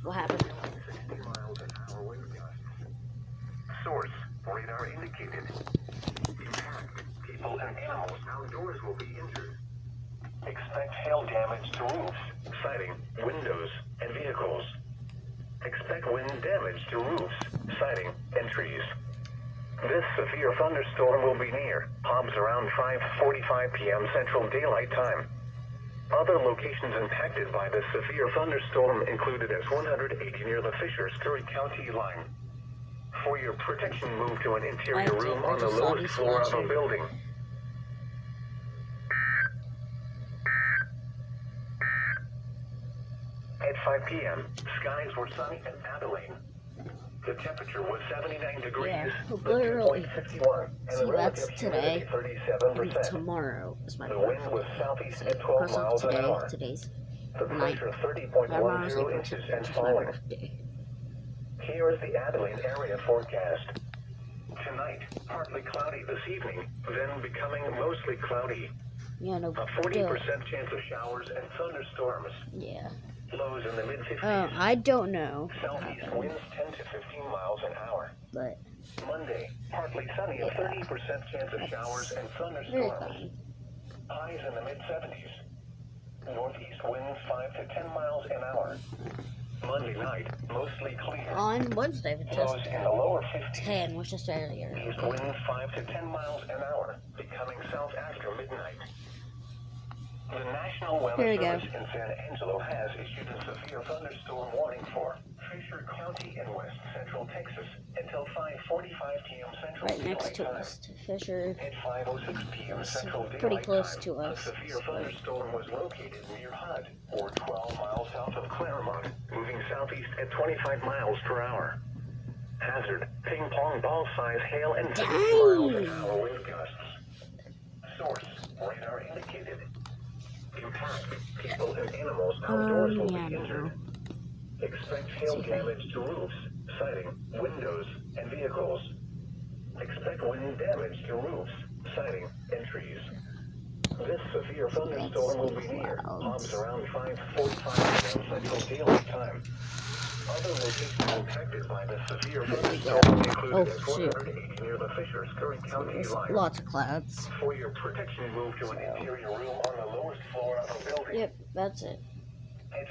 What happened? 60 miles an hour wind gusts. Source, radar indicated. Impact, people and animals outdoors will be injured. Expect hail damage to roofs, siding, windows, and vehicles. Expect wind damage to roofs, siding, and trees. This severe thunderstorm will be near Hobbs around 5:45 p.m. Central Daylight Time. Other locations impacted by this severe thunderstorm included as 180 near the Fishers-Curry County line. For your protection, move to an interior room on the lowest floor of a building. At 5 p.m., skies were sunny in Abilene. The temperature was 79 degrees, Yeah, the literally. 51, and See, the that's relative today. humidity And 37%. tomorrow is my The wind birthday. was southeast So at 12 cross off miles an today. hour. Today's The night. pressure Tomorrow's 30.10 April inches 10th, and which is my falling. birthday. Here is the Abilene area forecast. Tonight, partly cloudy this evening, then becoming mostly cloudy. Yeah, no. A 40% chance of showers and thunderstorms. Yeah. Lows in the mid-50s. I don't know. Southeast winds 10 to 15 miles an hour. But Monday, partly sunny, a 30% chance of showers and very thunderstorms. funny. Highs in the mid-70s. Northeast winds 5 to 10 miles an hour. Monday night, mostly clear. On Wednesday, the Lows test in the lower 50s. 10, which is earlier. East winds 5 to 10 miles an hour, becoming south after midnight. The National Weather Here we go. Service in San Angelo has issued a severe thunderstorm warning for Fisher County in west central Texas until 5:45 p.m. Central Right next Daylight to Time. us, to Fisher. At 5:06 p.m. Central Daylight Pretty close Time, to us. a severe thunderstorm was located near Hudd, or 12 miles south of Claremont, moving southeast at 25 miles per hour. Hazard: ping pong ball size hail and 60 miles an hour wind gusts. Source: radar indicated. Impact: people and animals outdoors will be injured. Expect hail damage to roofs, siding, windows, and vehicles. Expect wind damage to roofs, siding, and trees. This severe thunderstorm will be near Hobbs around 5:45 p.m. Central Daylight Time. Other locations impacted by the severe thunderstorm include as 180 near the Fishers-Curry County line. Lots of clouds. For your protection, move to an interior room on the lowest floor of a building. Yep, that's it. At